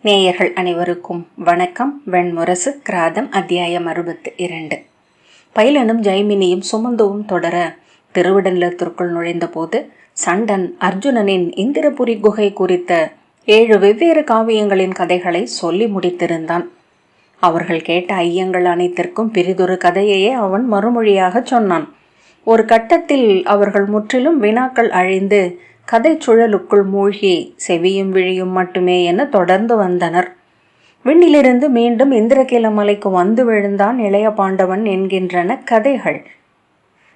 நேயர்கள் அனைவருக்கும் வணக்கம். வெண்முரசு கிராதம் அத்தியாயம் 62. பைலனும் ஜெய்மினியும் சுமந்துவும் தொடர திருவிடநிலத்திற்குள் நுழைந்த போது சண்டன் அர்ஜுனனின் இந்திரபுரி குகை குறித்த 7 வெவ்வேறு காவியங்களின் கதைகளை சொல்லி முடித்திருந்தான். அவர்கள் கேட்ட ஐயங்கள் அனைத்திற்கும் பிரிதொரு கதையையே அவன் மறுமொழியாக சொன்னான். ஒரு கட்டத்தில் அவர்கள் முற்றிலும் வினாக்கள் அழிந்து கதை சுழலுக்குள் மூழ்கி செவியும் விழியும் மட்டுமே என தொடர்ந்து வந்தனர். விண்ணிலிருந்து மீண்டும் இந்திரகீல மலைக்கு வந்து விழுந்தான் இளைய பாண்டவன் என்கின்றன கதைகள்.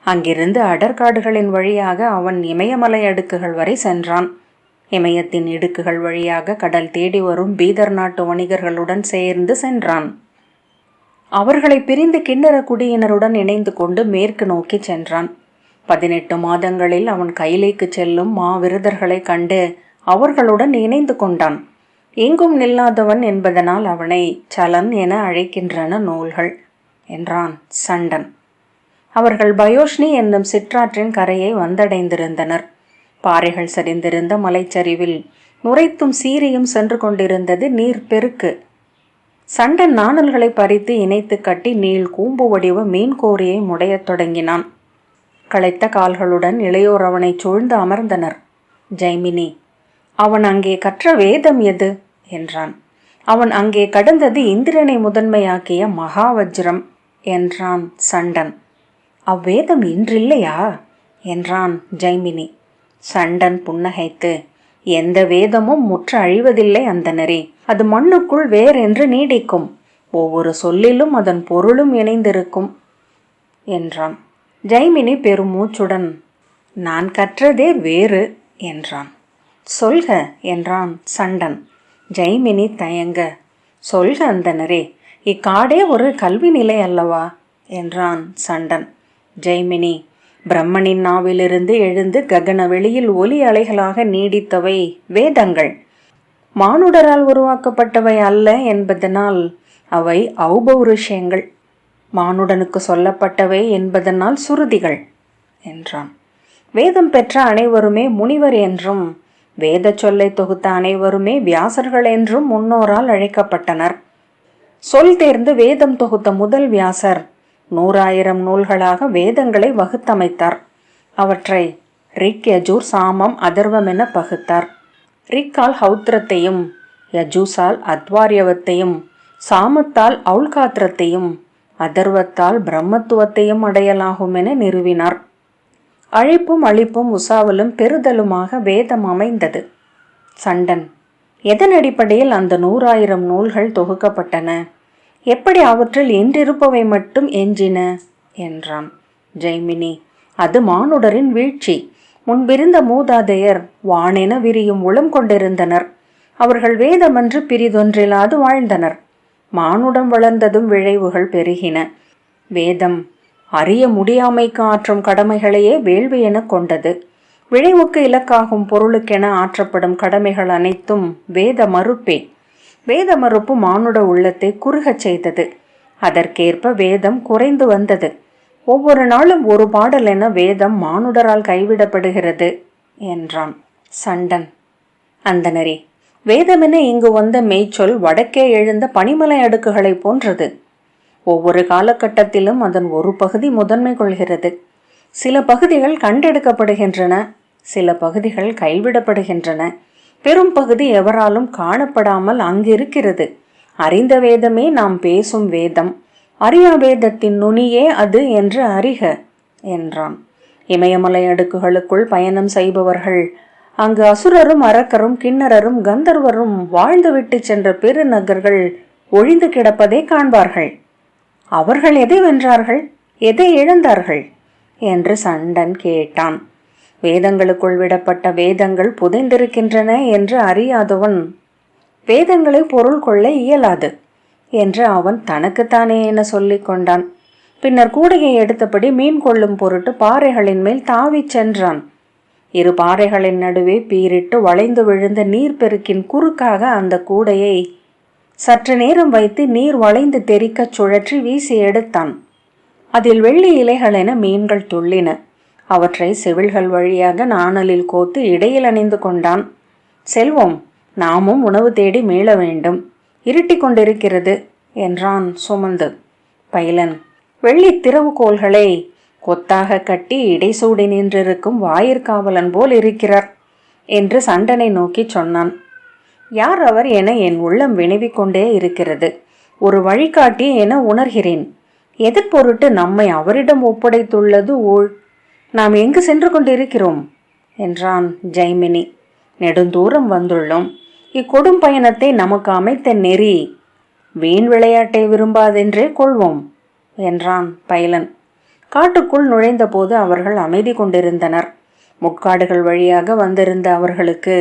அங்கிருந்து அடர்காடுகளின் வழியாக அவன் இமயமலை அடுக்குகள் வரை சென்றான். இமயத்தின் இடுக்குகள் வழியாக கடல் தேடி வரும் பீதர் நாட்டு வணிகர்களுடன் சேர்ந்து சென்றான். அவர்களை பிரிந்து கிண்ணற குடியினருடன் இணைந்து கொண்டு மேற்கு நோக்கி சென்றான். 18 மாதங்களில் அவன் கைலைக்கு செல்லும் மாவிரதர்களை கண்டு அவர்களுடன் இணைந்து கொண்டான். எங்கும் நில்லாதவன் என்பதனால் அவனை சலன் என அழைக்கின்றன நூல்கள் என்றான் சண்டன். அவர்கள் பயோஷ்னி என்னும் சிற்றாற்றின் கரையை வந்தடைந்திருந்தனர். பாறைகள் சரிந்திருந்த மலைச்சரிவில் நுரைத்தும் சீரியும் சென்று கொண்டிருந்தது நீர் பெருக்கு. சண்டன் நாணல்களை பறித்து இணைத்து கட்டி நீள் கூம்பு வடிவ மீன் கோரியை முடையத் தொடங்கினான். களைத்த கால்களுடன் இளையோர் அவனை சூழ்ந்து அமர்ந்தனர். ஜெய்மினி, அவன் அங்கே கற்ற வேதம் எது என்றான். அவன் அங்கே கடந்தது இந்திரனை முதன்மையாக்கிய மகாவஜ்ரம் என்றான் சண்டன். அவ்வேதம் இன்றில்லையா என்றான் ஜெய்மினி. சண்டன் புன்னகைத்து, எந்த வேதமும் முற்று அழிவதில்லை அந்தனரே, அது மண்ணுக்குள் வேறென்று நீடிக்கும். ஒவ்வொரு சொல்லிலும் அதன் பொருளும் இணைந்திருக்கும் என்றான். ஜெய்மினி பெருமூச்சுடன், நான் கற்றதே வேறு என்றான். சொல்க என்றான் சண்டன். ஜெய்மினி தயங்க, சொல்க அந்தனரே, இக்காடே ஒரு கல்வி நிலை அல்லவா என்றான் சண்டன். ஜெய்மினி, பிரம்மனின் நாவிலிருந்து எழுந்து ககன வெளியில் ஒலி அலைகளாக நீடித்தவை வேதங்கள். மானுடரால் உருவாக்கப்பட்டவை அல்ல என்பதனால் அவை ஔபௌருஷயங்கள். மானுடனுக்கு சொல்லப்பட்டவை என்பதனால் சுருதிகள் என்றான். வேதம் பெற்ற அனைவருமே முனிவர் என்றும் வேத சொல்லை தொகுத்த அனைவருமே வியாசர்கள் என்றும் முன்னோரால் அழைக்கப்பட்டனர். சொல் தேர்ந்து வேதம் தொகுத்த முதல் வியாசர் 100,000 நூல்களாக வேதங்களை வகுத்தமைத்தார். அவற்றை ரிக், யஜூர், சாமம், அதர்வம் என பகுத்தார். ரிக்கால் ஹௌத்திரத்தையும், யஜூசால் அத்வாரியவத்தையும், சாமத்தால் ஔல்காத்திரத்தையும், அதர்வத்தால் பிரம்மத்துவத்தையும் அடையலாகும் என நிறுவினார். அழிப்பும் அழிப்பும் உசாவலும் பெறுதலுமாக வேதம் அமைந்தது. சண்டன், எதன் அடிப்படையில் அந்த 100,000 நூல்கள் தொகுக்கப்பட்டன? எப்படி அவற்றில் இன்றிருப்பவை மட்டும் எஞ்சின என்றான். ஜெய்மினி, அது மானுடரின் வீழ்ச்சி. முன்பிருந்த மூதாதையர் வானென விரியும் உளம் கொண்டிருந்தனர். அவர்கள் வேதமன்று பிரிதொன்றில்லாது வாழ்ந்தனர். மானுடம் வளர்ந்ததும் விளைவுகள் பெருகின. வேதம் அறிய முடியாமைக்கு ஆற்றும் கடமைகளையே வேள்வி என கொண்டது. விளைவுக்கு இலக்காகும் பொருளுக்கென ஆற்றப்படும் கடமைகள் அனைத்தும் வேத மறுப்பே. வேத மறுப்பு மானுட உள்ளத்தை குறுகச் செய்தது. அதற்கேற்ப வேதம் குறைந்து வந்தது. ஒவ்வொரு நாளும் ஒரு பாடல் என வேதம் மானுடரால் கைவிடப்படுகிறது என்றான் சண்டன். அந்தனரே, வேதமென இங்கு வந்த மெய்ச்சொல் வடக்கே எழுந்த பனிமலை அடுக்குகளை போன்றது. ஒவ்வொரு காலகட்டத்திலும் அதன் ஒரு பகுதி முதன்மை கொள்கிறது. சில பகுதிகள் கண்டெடுக்கப்படுகின்றன, சில பகுதிகள் கைவிடப்படுகின்றன. பெரும் பகுதி எவராலும் காணப்படாமல் அங்கிருக்கிறது. அறிந்த வேதமே நாம் பேசும் வேதம். அறியா வேதத்தின் நுனியே அது என்று அறிக என்றான். இமயமலை அடுக்குகளுக்குள் பயணம் செய்பவர்கள் அங்கு அசுரரும் அரக்கரும் கிண்ணறரும் கந்தர்வரும் வாழ்ந்துவிட்டு சென்ற பெருநகர்கள் ஒழிந்து கிடப்பதை காண்பார்கள். அவர்கள் எதை வென்றார்கள், எதை இழந்தார்கள் என்று சண்டன் கேட்டான். வேதங்களுக்குள் விடப்பட்ட வேதங்கள் புதைந்திருக்கின்றன என்று அறியாதவன் வேதங்களை பொருள் கொள்ள இயலாது என்று அவன் தனக்குத்தானே என சொல்லிக் கொண்டான். பின்னர் கூடையை எடுத்தபடி மீன் கொள்ளும் பொருட்டு பாறைகளின் மேல் தாவிச் சென்றான். 2 பாறைகளின் நடுவே பீரிட்டு வளைந்து விழுந்த நீர்ப்பெருக்கின் குறுக்காக அந்த கூடையை சற்று நேரம் வைத்து நீர் வளைந்து தெறிக்கச் சுழற்றி வீசி எடுத்தான். அதில் வெள்ளி இலைகளென மீன்கள் துள்ளின. அவற்றை செவில்கள் வழியாக நாணலில் கோத்து இடையில் அணிந்து கொண்டான். செல்வம், நாமும் உணவு தேடி மீள வேண்டும். இருட்டி கொண்டிருக்கிறது என்றான் சுமந்து. பைலன், வெள்ளி திறவுகோள்களை கொத்தாக கட்டி இடைசூடி நின்றிருக்கும் வாயிற்காவலன் போல் இருக்கிறார் என்று சண்டனை நோக்கி சொன்னான். யார் அவர் என என் உள்ளம் வினவிக் கொண்டே இருக்கிறது. ஒரு வழிகாட்டி என உணர்கிறேன். எதிர்பொருட்டு நம்மை அவரிடம் ஒப்படைத்துள்ளது ஊழ். நாம் எங்கு சென்று கொண்டிருக்கிறோம் என்றான் ஜெய்மினி. நெடுந்தூரம் வந்துள்ளோம். இக்கொடும் பயணத்தை நமக்கு அமைத்த நெறி வீண் விளையாட்டை விரும்பாதென்றே கொள்வோம் என்றான் பைலன். காட்டுக்குள் நுழைந்த போது அவர்கள் அமைதி கொண்டிருந்தனர். முட்காடுகள் வழியாக வந்திருந்த அவர்களுக்கு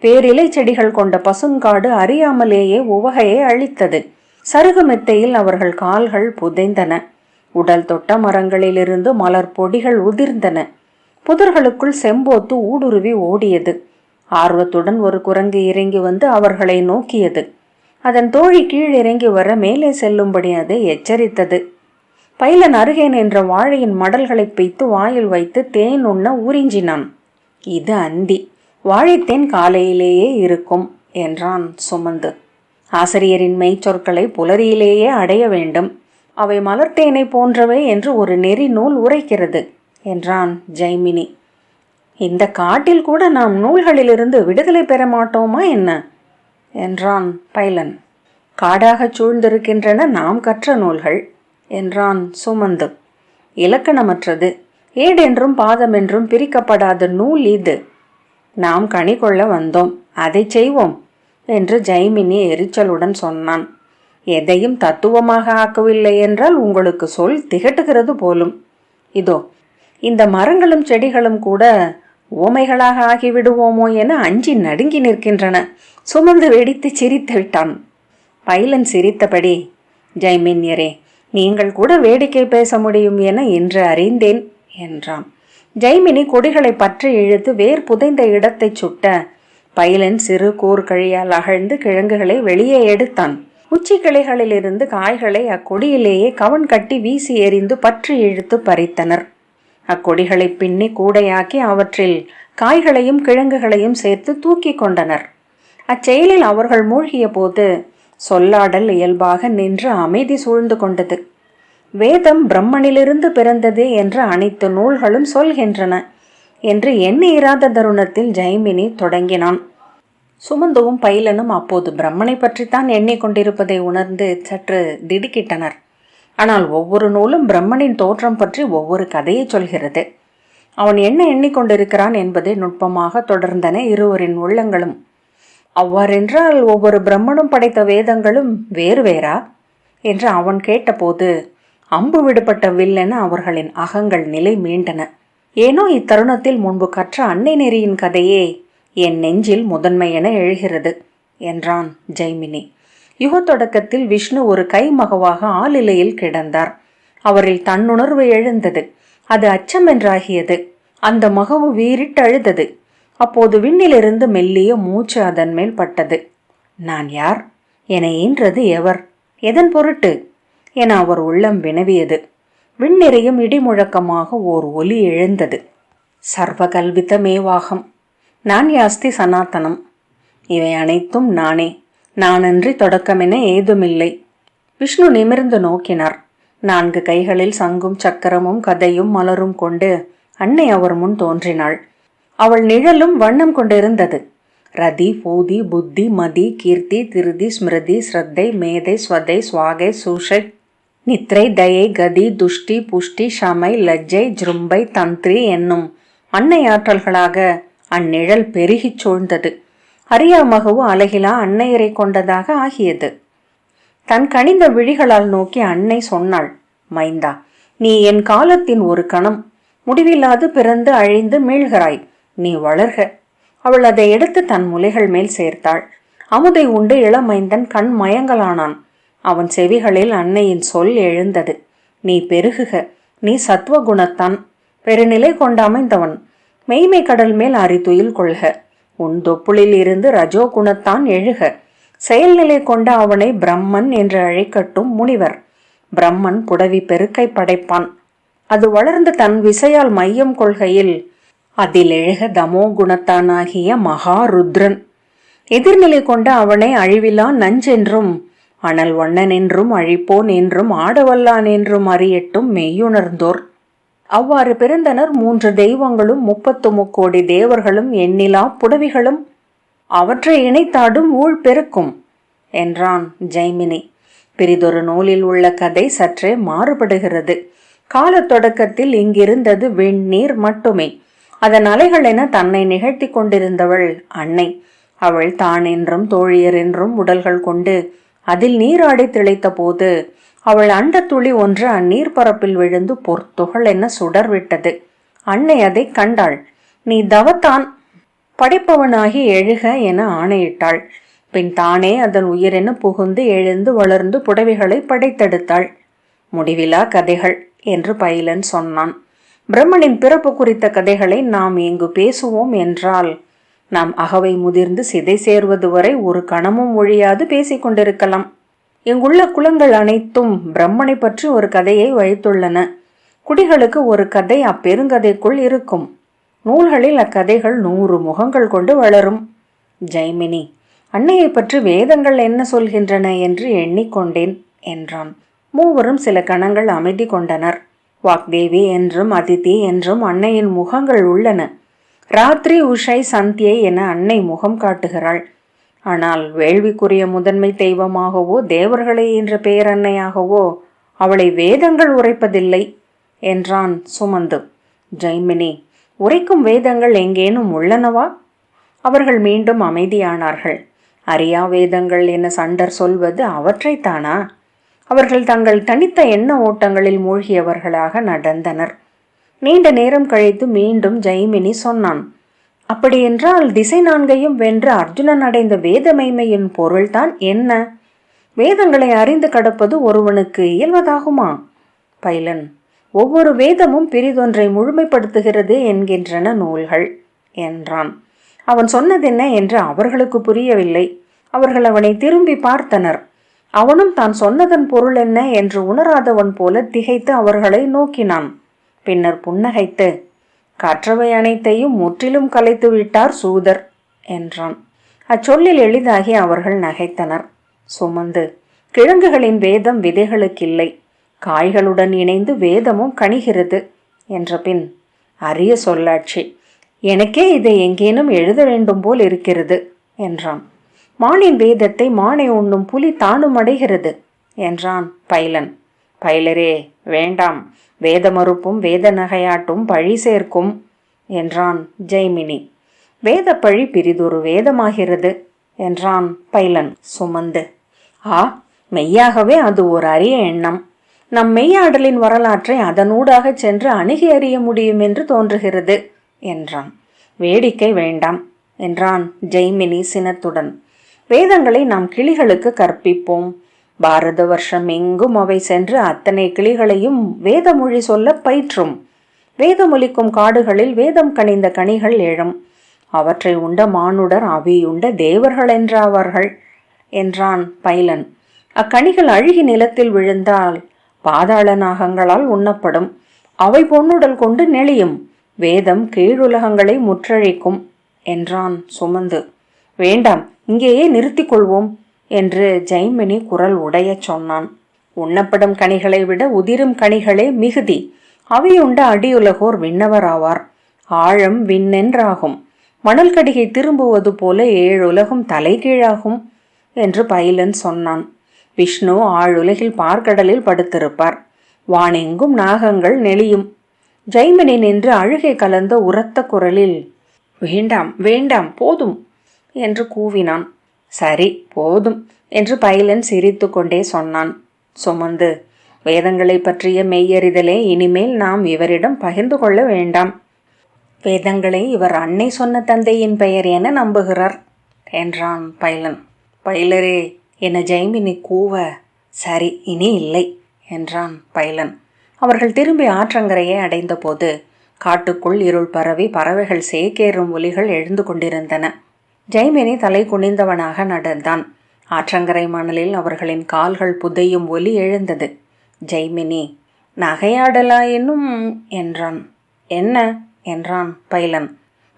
பேரிலை செடிகள் கொண்ட பசுங்காடு அறியாமலேயே உவகையை அளித்தது. சருகு மெத்தையில் அவர்கள் கால்கள் புதைந்தன. உடல் தொட்ட மரங்களிலிருந்து மலர் பொடிகள் உதிர்ந்தன. புதர்களுக்குள் செம்போத்து ஊடுருவி ஓடியது. ஆர்வத்துடன் ஒரு குரங்கு இறங்கி வந்து அவர்களை நோக்கியது. அதன் தோழி கீழ் இறங்கி வர மேலே செல்லும்படி அதை எச்சரித்தது. பைலன் அருகே நின்ற வாழையின் மடல்களை பிய்த்து வாயில் வைத்து தேன் உண்ண உறிஞ்சினான். இது அந்தி, வாழைத்தேன் காலையிலேயே இருக்கும் என்றான் சுமந்து. ஆசிரியரின் மெய்ச்சொற்களை புலரியிலேயே அடைய வேண்டும். அவை மலர்த்தேனை போன்றவை என்று ஒரு நெறி நூல் உரைக்கிறது என்றான் ஜெய்மினி. இந்த காட்டில் கூட நாம் நூல்களிலிருந்து விடுதலை பெற மாட்டோமா என்ன என்றான் பைலன். காடாக சூழ்ந்திருக்கின்றன நாம் கற்ற நூல்கள் என்றான் சுமந்து. இலக்கணமற்றது, ஏடென்றும் பாதமென்றும் பிரிக்கப்படாத நூல் இது. நாம் கனி கொள்ள வந்தோம், அதை செய்வோம் என்று ஜெய்மினி எரிச்சலுடன் சொன்னான். எதையும் தத்துவமாக ஆக்கவில்லை என்றால் உங்களுக்கு சொல் திகட்டுகிறது போலும். இதோ இந்த மரங்களும் செடிகளும் கூட ஓமைகளாக ஆகிவிடுவோமோ என அஞ்சி நடுங்கி நிற்கின்றன. சுமந்து வெடித்து சிரித்து விட்டான். பைலன் சிரித்தபடி, ஜெய்மின்யரே, நீங்கள் கூட வேடிக்கை பேச முடியும் என இன்று அறிந்தேன் என்றான். ஜெய்மினி கொடிகளை பற்றி இழுத்து வேர் புதைந்த இடத்தை சுட்ட பைலன் சிறு கூர்கழியால் அகழ்ந்து கிழங்குகளை வெளியே எடுத்தான். உச்சி கிளைகளிலிருந்து காய்களை அக்கொடியிலேயே கவன் கட்டி வீசி எறிந்து பற்றி இழுத்து பறித்தனர். அக்கொடிகளை பின்னி கூடையாக்கி அவற்றில் காய்களையும் கிழங்குகளையும் சேர்த்து தூக்கி கொண்டனர். அச்செயலில் அவர்கள் மூழ்கிய போது சொல்லாடல் இயல்பாக நின்று அமைதி சூழ்ந்து கொண்டது. வேதம் பிரம்மனிலிருந்து பிறந்தது என்று அனைத்து நூல்களும் சொல்கின்றன என்று எண்ணிராத தருணத்தில் ஜெய்மினி தொடங்கினான். சுமந்துவும் பைலனும் அப்போது பிரம்மனை பற்றித்தான் எண்ணிக்கொண்டிருப்பதை உணர்ந்து சற்று திடுக்கிட்டனர். ஆனால் ஒவ்வொரு நூலும் பிரம்மனின் தோற்றம் பற்றி ஒவ்வொரு கதையை சொல்கிறது. அவன் என்ன எண்ணிக்கொண்டிருக்கிறான் என்பதை நுட்பமாக தொடர்ந்தன இருவரின் உள்ளங்களும். அவ்வாறென்றால் ஒவ்வொரு பிரம்மனும் படைத்த வேதங்களும் வேறு வேறா என்று அவன் கேட்டபோது அம்பு விடுபட்ட வில்லென அவர்களின் அகங்கள் நிலை மீண்டன. ஏனோ இத்தருணத்தில் முன்பு கற்ற அன்னை நெறியின் கதையே என் நெஞ்சில் முதன்மை என எழுகிறது என்றான் ஜெய்மினி. யுக தொடக்கத்தில் விஷ்ணு ஒரு கைமகவாக ஆளிலையில் கிடந்தார். அவரில் தன்னுணர்வு எழுந்தது. அது அச்சம் என்றாகியது. அந்த மகவு வீறிட்டு அழுதது. அப்போது விண்ணிலிருந்து மெல்லிய மூச்சு அதன் மேல் பட்டது. நான் யார்? என ஈன்றது எவர்? எதன் பொருட்டு என அவர் உள்ளம் வினவியது. விண்ணிறையும் இடிமுழக்கமாக ஓர் ஒலி எழுந்தது. சர்வகல்வித மேவாகம், நான் யாஸ்தி சனாத்தனம். இவை அனைத்தும் நானே, நானன்றி தொடக்கமென ஏதுமில்லை. விஷ்ணு நிமிர்ந்து நோக்கினார். 4 கைகளில் சங்கும் சக்கரமும் கதையும் மலரும் கொண்டு அன்னை அவர் முன் தோன்றினாள். அவள் நிழலும் வண்ணம் கொண்டிருந்தது. ரதி, பூதி, புத்தி, மதி, கீர்த்தி, திருதி, ஸ்மிருதி, ஸ்ரத்தை, மேதை, ஸ்வதை, சுவாகை, சூஷை, நித்ரை, தயை, கதி, துஷ்டி, புஷ்டி, ஷமை, லஜ்ஜை, ஜ்ரும்பை, தந்திரி என்னும் அன்னை ஆற்றல்களாக அந்நிழல் பெருகிச் சூழ்ந்தது. அரியாமகவு அழகிலா அன்னையரை கொண்டதாக ஆகியது. தன் கனிந்த விழிகளால் நோக்கி அன்னை சொன்னாள், மைந்தா, நீ என் காலத்தின் ஒரு கணம். முடிவில்லாது பிறந்து அழிந்து மீள்கிறாய். நீ வளர்க. அவள் அதை எடுத்து தன் முலைகள் மேல் சேர்த்தாள். அமுதை உண்டு இளமைந்தன் கண் மயங்கலானான். அவன் செவிகளில் அன்னையின் சொல் எழுந்தது. நீ பெருகுக. நீ சத்வகுணத்தான். பெருநிலை கொண்ட அமைந்தவன். மெய்மை கடல் மேல் அரிதுயில் கொள்க. உன் தொப்புளில் இருந்து ரஜோ குணத்தான் எழுக. செயல்நிலை கொண்ட அவனை பிரம்மன் என்று அழைக்கட்டும் முனிவர். பிரம்மன் புடவி பெருக்கை படைப்பான். அது வளர்ந்து தன் விசையால் மையம் கொள்கையில் அதில் எழுக தமோ குணத்தானாகிய மகாருத்ரன். எதிர்நிலை கொண்ட அவனை அழிவிலா நஞ்சென்றும் அனல் வண்ணன் என்றும் அழிப்போன் என்றும் ஆடவல்லான் என்றும் அறியட்டும் மெய்யுணர்ந்தோர். அவ்வாறு பிறந்தனர் 3 தெய்வங்களும் 33 தேவர்களும் எண்ணிலா புடவிகளும் அவற்றை இணைத்தாடும் ஊழ் பெருக்கும் என்றான் ஜெய்மினி. பிரிதொரு நூலில் உள்ள கதை சற்றே மாறுபடுகிறது. கால தொடக்கத்தில் இங்கிருந்தது வெண்ணீர் மட்டுமே. அதன் அலைகள் என தன்னை நிகழ்த்தி கொண்டிருந்தவள் அன்னை. அவள் தான் என்றும் தோழியர் என்றும் உடல்கள் கொண்டு அதில் நீராடி திளைத்த போது அவள் அண்டத்துளி ஒன்று அந்நீர் பரப்பில் விழுந்து பொற்துகள் என சுடர் விட்டது. அன்னை அதை கண்டாள். நீ தவத்தான் படைப்பவனாகி எழுக என ஆணையிட்டாள். பின் தானே அதன் உயிரென புகுந்து எழுந்து வளர்ந்து புடவைகளை படைத்தெடுத்தாள். முடிவிலா கதைகள் என்று பைலன் சொன்னான். பிரம்மனின் பிறப்பு குறித்த கதைகளை நாம் இங்கு பேசுவோம் என்றால் நாம் அகவை முதிர்ந்து சிதை சேர்வது வரை ஒரு கணமும் ஒழியாது பேசிக் கொண்டிருக்கலாம். இங்குள்ள குலங்கள் அனைத்தும் பிரம்மனை பற்றி ஒரு கதையை வைத்துள்ளன. குடிகளுக்கு ஒரு கதை அப்பெருங்கதைக்குள் இருக்கும். நூல்களில் அக்கதைகள் 100 முகங்கள் கொண்டு வளரும். ஜெய்மினி, அன்னையை பற்றி வேதங்கள் என்ன சொல்கின்றன என்று எண்ணிக்கொண்டேன் என்றான். மூவரும் சில கணங்கள் அமைதி கொண்டனர். வாக்தேவி என்றும் அதிதி என்றும் அன்னையின் முகங்கள் உள்ளன. ராத்திரி, உஷை, சந்தியை என அன்னை முகம் காட்டுகிறாள். ஆனால் வேள்விக்குரிய முதன்மை தெய்வமாகவோ தேவர்களை என்ற பேரன்னையாகவோ அவளை வேதங்கள் உரைப்பதில்லை என்றான் சுமந்து. ஜெய்மினி, உரைக்கும் வேதங்கள் எங்கேனும் உள்ளனவா? அவர்கள் மீண்டும் அமைதியானார்கள். அறியா வேதங்கள் என சண்டர் சொல்வது அவற்றைத்தானா? அவர்கள் தங்கள் தனித்த எண்ண ஓட்டங்களில் மூழ்கியவர்களாக நடந்தனர். நீண்ட நேரம் கழித்து மீண்டும் ஜெய்மினி சொன்னான். அப்படியென்றால் திசை 4ஐயும் வென்று அர்ஜுனன் அடைந்த வேதமைமையின் பொருள்தான் என்ன? வேதங்களை அறிந்து கடப்பது ஒருவனுக்கு இயல்வதாகுமா? பைலன், ஒவ்வொரு வேதமும் பிரிதொன்றை முழுமைப்படுத்துகிறது என்கின்றன நூல்கள் என்றான். அவன் சொன்னதென்ன என்று அவர்களுக்கு புரியவில்லை. அவர்கள் அவனை திரும்பி பார்த்தனர். அவனும் தான் சொன்னதன் பொருள் என்ன என்று உணராதவன் போல திகைத்து அவர்களை நோக்கினான். பின்னர் புன்னகைத்து, கற்றவை அனைத்தையும் முற்றிலும் கலைத்து விட்டார் சூதர் என்றான். அச்சொல்லில் எளிதாகி அவர்கள் நகைத்தனர். சுமந்து, கிழங்குகளின் வேதம் விதைகளுக்கில்லை, காய்களுடன் இணைந்து வேதமும் கணிகிறது என்ற பின், அரிய சொல்லாட்சி, எனக்கே இதை எங்கேனும் எழுத வேண்டும் போல் இருக்கிறது என்றான். மானின் வேதத்தை மானை உண்ணும் புலி தானும் அடைகிறது என்றான் பைலன். பைலரே, வேண்டாம், வேத மறுப்பும் வேத நகையாட்டும் பழி சேர்க்கும் என்றான் ஜெய்மினி. வேத பழி பிரிதொரு வேதமாகிறது என்றான் பைலன். சுமந்து, மெய்யாகவே அது ஒரு அரிய எண்ணம். நம் மெய்யாடலின் வரலாற்றை அதனூடாக சென்று அணுகி அறிய முடியும் என்று தோன்றுகிறது என்றான். வேடிக்கை வேண்டாம் என்றான் ஜெய்மினி சினத்துடன். வேதங்களை நாம் கிளிகளுக்கு கற்பிப்போம். பாரத வருஷம் எங்கும் அவை சென்று அத்தனை கிளிகளையும் வேதமொழி சொல்ல பயிற்றும். வேதமொழிக்கும் காடுகளில் வேதம் கனிந்த கனிகள் எழும். அவற்றை உண்ட மானுடர் அவியுண்ட தேவர்கள் என்றாவார்கள் என்றான் பைலன். அக்கனிகள் அழுகி நிலத்தில் விழுந்தால் பாதாள நாகங்களால் உண்ணப்படும். அவை பொன்னுடல் கொண்டு நெளியும். வேதம் கீழுலகங்களை முற்றழிக்கும் என்றான் சுமந்து. வேண்டாம், இங்கேயே நிறுத்திக் கொள்வோம் என்று ஜெய்மினி குரல் உடைய சொன்னான். உண்ணப்படும் கனிகளை விட உதிரும் கனிகளே மிகுதி. அவையுண்ட அடியுலகோர் விண்ணவராவார். ஆழம் விண்ணென்றாகும். மணல் கடிகை திரும்புவது போல 7 உலகும் தலைகீழாகும் என்று பைலன் சொன்னான். விஷ்ணு ஆழுலகில் பார்க்கடலில் படுத்திருப்பார். வானெங்கும் நாகங்கள் நெளியும். ஜெய்மினி நின்று அழுகை கலந்த உரத்த குரலில், வேண்டாம் வேண்டாம், போதும் என்று கூவினான். சரி, போதும் என்று பைலன் சிரித்து கொண்டே சொன்னான். சுமந்து, வேதங்களை பற்றிய மெய்யறிதலே இனிமேல் நாம் இவரிடம் பகிர்ந்து கொள்ள வேண்டாம். வேதங்களை இவர் அன்னை சொன்ன தந்தையின் பெயர் என நம்புகிறார் என்றான் பைலன். பைலரே என ஜெய்மினி கூவ, சரி, இனி இல்லை என்றான் பைலன். அவர்கள் திரும்பி ஆற்றங்கரையை அடைந்த போது காட்டுக்குள் இருள் பரவி பறவைகள் சேக்கேறும் ஒலிகள் எழுந்து கொண்டிருந்தன. ஜெய்மினி தலை குனிந்தவனாக நடந்தான். ஆற்றங்கரை மணலில் அவர்களின் கால்கள் புதையும் ஒலி எழுந்தது. ஜெய்மினி, நகையாடலாயினும் என்றான். என்ன என்றான் பைலன்.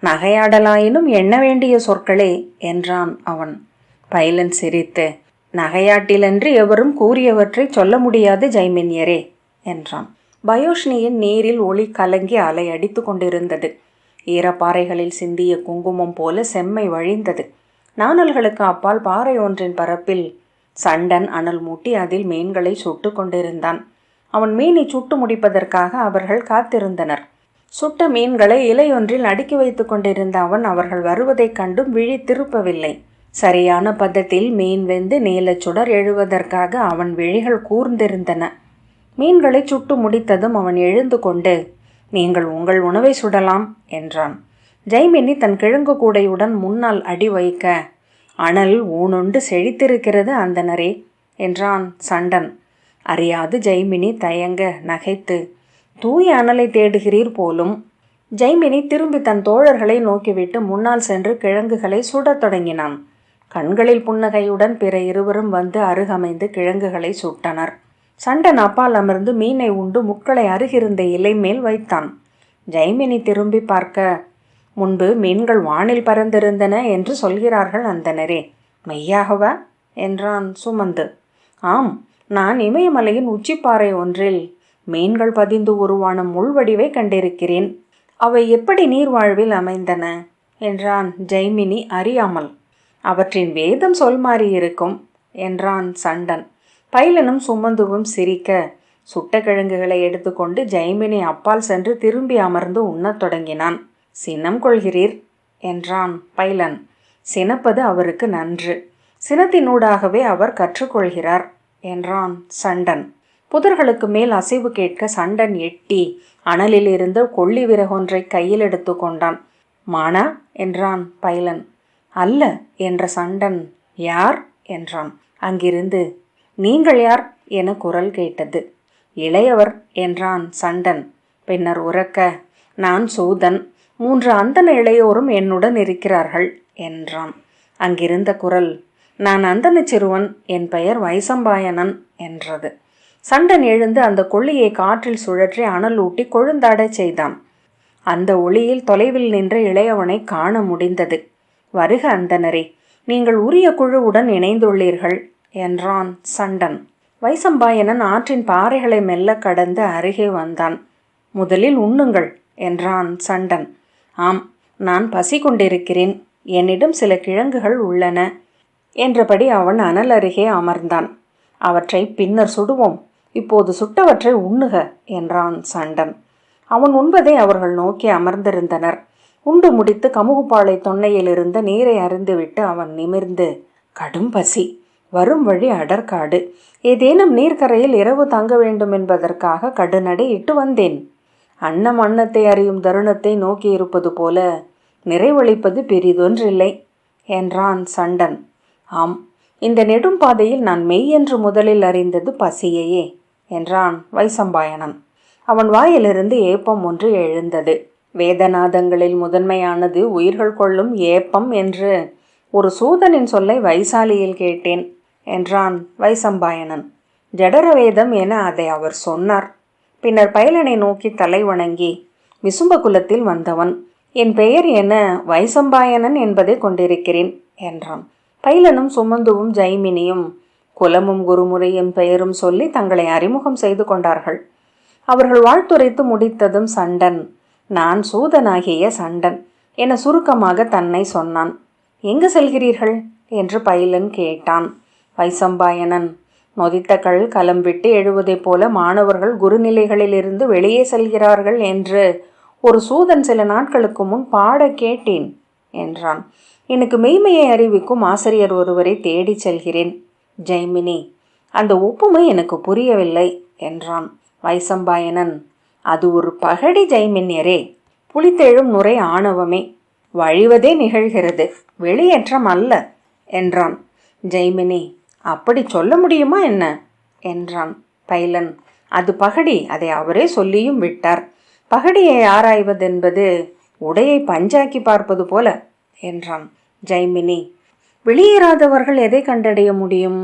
நகையாடலாயினும் எண்ண வேண்டிய சொற்களே என்றான் அவன். பைலன் சிரித்து, நகையாட்டிலன்று எவரும் கூறியவற்றை சொல்ல முடியாது ஜைமின்யரே என்றான். பயோஷ்ணியின் நீரில் ஒளி கலங்கி அலை அடித்து கொண்டிருந்தது. ஈரப்பாறைகளில் சிந்திய குங்குமம் போல செம்மை வழிந்தது. நாணல்களுக்கு அப்பால் பாறை ஒன்றின் பரப்பில் சண்டன் அனல் மூட்டி அதில் மீன்களை சுட்டு கொண்டிருந்தான். அவன் மீனை சுட்டு முடிப்பதற்காக அவர்கள் காத்திருந்தனர். சுட்ட மீன்களை இலையொன்றில் அடுக்கி வைத்து கொண்டிருந்த அவன் அவர்கள் வருவதைக் கண்டும் விழி திருப்பவில்லை. சரியான பதத்தில் மீன் வெந்து நீலச்சுடர் எழுவதற்காக அவன் விழிகள் கூர்ந்திருந்தன. மீன்களை சுட்டு முடித்ததும் அவன் எழுந்து கொண்டு, நீங்கள் உங்கள் உணவை சுடலாம் என்றான். ஜெய்மினி தன் கிழங்கு கூடையுடன் முன்னால் அடி வைக்க, அனல் ஊனுண்டு செழித்திருக்கிறது அந்தனரே என்றான் சண்டன். அறியாது ஜெய்மினி தயங்க நகைத்து, தூய அனலை தேடுகிறீர் போலும். ஜெய்மினி திரும்பி தன் தோழர்களை நோக்கிவிட்டு முன்னால் சென்று கிழங்குகளை சுடத் தொடங்கினான். கண்களில் புன்னகையுடன் பிற இருவரும் வந்து அருகமைந்து கிழங்குகளை சுட்டனர். சண்டன் அப்பால் அமர்ந்து மீனை உண்டு முட்களை அருகிருந்த இலை மேல் வைத்தான். ஜெய்மினி திரும்பி பார்க்க, முன்பு மீன்கள் வானில் பறந்திருந்தன என்று சொல்கிறார்கள் அந்தனரே, மெய்யாகவா என்றான் சுமந்து. ஆம், நான் இமயமலையின் உச்சிப்பாறை ஒன்றில் மீன்கள் பதிந்து உருவான முள்வடிவை கண்டிருக்கிறேன். அவை எப்படி நீர்வாழ்வில் அமைந்தன என்றான் ஜெய்மினி அறியாமல். அவற்றின் வேதம் சொல் மாறியிருக்கும் என்றான் சண்டன். பைலனும் சுமந்துவும் சிரிக்க, சுட்ட கிழங்குகளை எடுத்துக்கொண்டு ஜெய்மினி அப்பால் சென்று திரும்பி அமர்ந்து உண்ணத் தொடங்கினான். சினம் கொள்கிறீர் என்றான் பைலன். சினப்பது அவருக்கு நன்று. சினத்தினூடாகவே அவர் கற்றுக்கொள்கிறார் என்றான் சண்டன். புதர்களுக்கு மேல் அசைவு கேட்க சண்டன் எட்டி அனலில் இருந்த கொள்ளி விறகொன்றை கையில் எடுத்து கொண்டான். மானா என்றான் பைலன். அல்ல என்ற சண்டன். யார் என்றான். அங்கிருந்து, நீங்கள் யார் என குரல் கேட்டது. இளையவர் என்றான் சண்டன். பின்னர் உரக்க, நான் சூதன், 3 அந்தன இளையோரும் என்னுடன் இருக்கிறார்கள் என்றான். அங்கிருந்த குரல், நான் அந்தன சிறுவன், என் பெயர் வைசம்பாயனன் என்றது. சண்டன் எழுந்து அந்த கொள்ளியை காற்றில் சுழற்றி அனலூட்டி கொழுந்தாடச் செய்தான். அந்த ஒளியில் தொலைவில் நின்ற இளையவனை காண முடிந்தது. வருக அந்தனரே, நீங்கள் உரிய குழுவுடன் இணைந்துள்ளீர்கள் என்றான் சண்டன். வைசம்பாயனன் ஆற்றின் பாறைகளை மெல்ல கடந்து அருகே வந்தான். முதலில் உண்ணுங்கள் என்றான் சண்டன். ஆம், நான் பசி கொண்டிருக்கிறேன், என்னிடம் சில கிழங்குகள் உள்ளன என்றபடி அவன் அனல் அருகே அமர்ந்தான். அவற்றை பின்னர் சுடுவோம், இப்போது சுட்டவற்றை உண்ணுக என்றான் சண்டன். அவன் உண்பதை அவர்கள் நோக்கி அமர்ந்திருந்தனர். உண்டு முடித்து கமுகுப்பாளை தொன்னையில் இருந்த நீரை அருந்துவிட்டு அவன் நிமிர்ந்து, கடும் பசி, வரும் வழி அடற்காடு, ஏதேனும் நீர்க்கரையில் இரவு தங்க வேண்டும் என்பதற்காக கடுநடை இட்டு வந்தேன். அன்னம் அன்னத்தை அறியும் தருணத்தை நோக்கி இருப்பது போல நிறைவளிப்பது பெரிதொன்றில்லை என்றான் சண்டன். ஆம், இந்த நெடும் பாதையில் நான் மெய் என்று முதலில் அறிந்தது பசியையே என்றான் வைசம்பாயனன். அவன் வாயிலிருந்து ஏப்பம் ஒன்று எழுந்தது. வேதநாதங்களில் முதன்மையானது உயிர்கள் கொள்ளும் ஏப்பம் என்று ஒரு சூதனின் சொல்லை வைசாலியில் கேட்டேன் என்றான் வைசம்பாயனன். ஜடர வேதம் என அதை அவர் சொன்னார். பின்னர் பைலனை நோக்கி தலை வணங்கி, விசும்ப குலத்தில் வந்தவன், என் பெயர் என வைசம்பாயனன் என்பதை கொண்டிருக்கிறேன் என்றான். பைலனும் சுமந்துவும் ஜெய்மினியும் குலமும் குருமுறையும் பெயரும் சொல்லி தங்களை அறிமுகம் செய்து கொண்டார்கள். அவர்கள் வாழ்த்துரைத்து முடித்ததும் சண்டன், நான் சூதனாகிய சண்டன் என சுருக்கமாக தன்னை சொன்னான். எங்கு செல்கிறீர்கள் என்று பைலன் கேட்டான். வைசம்பாயனன், நொதித்த கல் களம் விட்டு எழுவதைப் போல மாணவர்கள் குருநிலைகளிலிருந்து வெளியே செல்கிறார்கள் என்று ஒரு சூதன் சில நாட்களுக்கு முன் பாட கேட்டேன் என்றான். எனக்கு மெய்மையை அறிவிக்கும் ஆசிரியர் ஒருவரை தேடி செல்கிறேன். ஜெய்மினி, அந்த ஒப்புமை எனக்கு புரியவில்லை என்றான். வைசம்பாயனன், அது ஒரு பகடி ஜெய்மின்யரே, புலித்தெழும் நுரை ஆணவமே, வழிவதே நிகழ்கிறது, வெளியேற்றம் அல்ல என்றான். ஜெய்மினி, அப்படி சொல்ல முடியுமா என்ன என்றான். பைலன், அது பகடி, அதை அவரே சொல்லியும் விட்டார். பகடியை ஆராய்வதென்பது உடையை பஞ்சாக்கி பார்ப்பது போல என்றான். ஜெய்மினி, வெளியேறாதவர்கள் எதை கண்டடைய முடியும்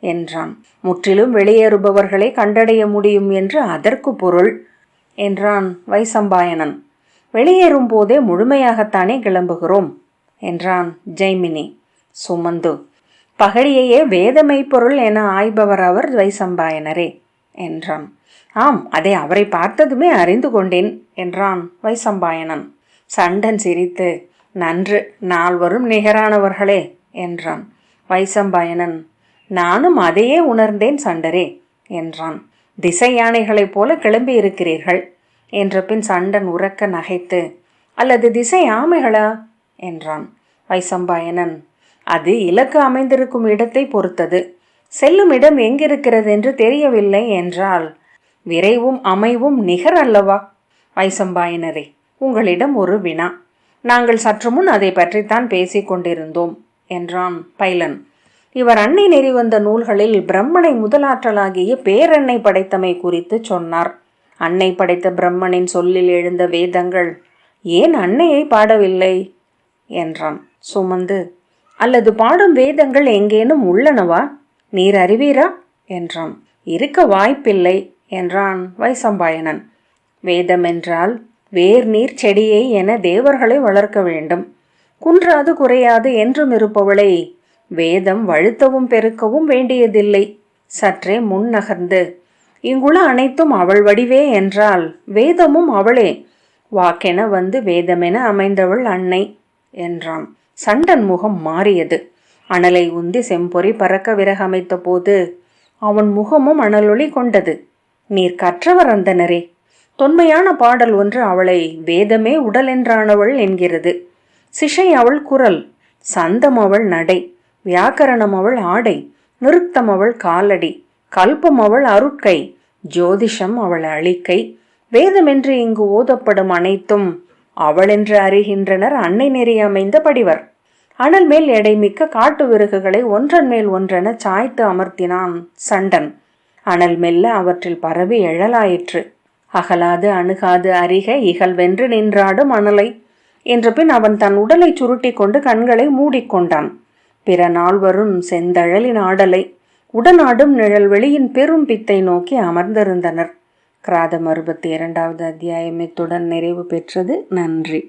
என்றான். முற்றிலும் வெளியேறுபவர்களை கண்டடைய முடியும் என்று அதற்கு பொருள் என்றான் வைசம்பாயனன். வெளியேறும் போதே முழுமையாகத்தானே கிளம்புகிறோம் என்றான் ஜெய்மினி. சுமந்து, பகழியையே வேதமை பொருள் என ஆய்பவர் அவர் வைசம்பாயனரே என்றான். ஆம், அதை அவரை பார்த்ததுமே அறிந்து கொண்டேன் என்றான் வைசம்பாயனன். சண்டன் சிரித்து, நன்று, நால்வரும் நிகரானவர்களே என்றான். வைசம்பாயனன், நானும் அதையே உணர்ந்தேன் சண்டரே என்றான். திசை யானைகளைப் போல கிளம்பி இருக்கிறீர்கள் என்ற பின் சண்டன் உறக்க நகைத்து, அல்லது திசை ஆமைகளா என்றான். வைசம்பாயனன், அது இலக்கு அமைந்திருக்கும் இடத்தை பொறுத்தது. செல்லும் இடம் எங்கிருக்கிறது என்று தெரியவில்லை என்றால் விரைவும் அமைவும் நிகர் அல்லவா? வைசம்பாயனரே, உங்களிடம் ஒரு வினா. நாங்கள் சற்று முன் அதை பற்றித்தான் பேசிக் கொண்டிருந்தோம் என்றான் பைலன். இவர் அன்னை நெறி வந்த நூல்களில் பிரம்மனை முதலாற்றலாகிய பேரன்னை படைத்தமை குறித்து சொன்னார். அன்னை படைத்த பிரம்மனின் சொல்லில் எழுந்த வேதங்கள் ஏன் அன்னையை பாடவில்லை என்றான். சுமந்து, அல்லது பாடும் வேதங்கள் எங்கேனும் உள்ளனவா? நீர் அறிவீரா என்றான். இருக்க வாய்ப்பில்லை என்றான் வைசம்பாயனன். வேதம் என்றால் வேர் நீர் செடியை என தேவர்களை வளர்க்க வேண்டும். குன்றாது குறையாது என்றும் இருப்பவளை வேதம் வழுத்தவும் பெருக்கவும் வேண்டியதில்லை. சற்றே முன் நகர்ந்து, இங்குள்ள அனைத்தும் அவள் வடிவே என்றால் வேதமும் அவளே. வாக்கென வந்து வேதமென அமைந்தவள் அன்னை என்றான். சண்டன் முகம் மாறியது. அனலை உந்தி செம்பொறி பறக்க விறகமைத்த போது அவன் முகமும் அனலொளி கொண்டது. நீர் கற்றவர் அந்தனரே. தொன்மையான பாடல் ஒன்று அவளை வேதமே உடல் என்றானவள் என்கிறது. சிஷை அவள் குரல், சந்தம் அவள் நடை, வியாக்கரணம் அவள் ஆடை, நிருக்தம் அவள் காலடி, கல்பம் அவள் அருட்கை, ஜோதிஷம் அவள் அழிக்கை. வேதமென்று இங்கு ஓதப்படும் அனைத்தும் அவளென்று அறிகின்றனர் அன்னை நெறி அமைந்த படிவர். அனல் மேல் எடை மிக்க காட்டு விறகுகளை ஒன்றன் மேல் ஒன்றென சாய்த்து அமர்த்தினான் சண்டன். அனல் மெல்ல அவற்றில் பரவி எழலாயிற்று. அகலாது அணுகாது அறிக இகழ்வென்று நின்றாடும் அனலை என்ற பின் அவன் தன் உடலை சுருட்டி கொண்டு கண்களை மூடிக்கொண்டான். பிற நால்வரும் செந்தழலின் ஆடலை உடனாடும் நிழல் வெளியின் பெரும் பித்தை நோக்கி அமர்ந்திருந்தனர். கிராதம் 62வது அத்தியாயம் இத்துடன் நிறைவு பெற்றது. நன்றி.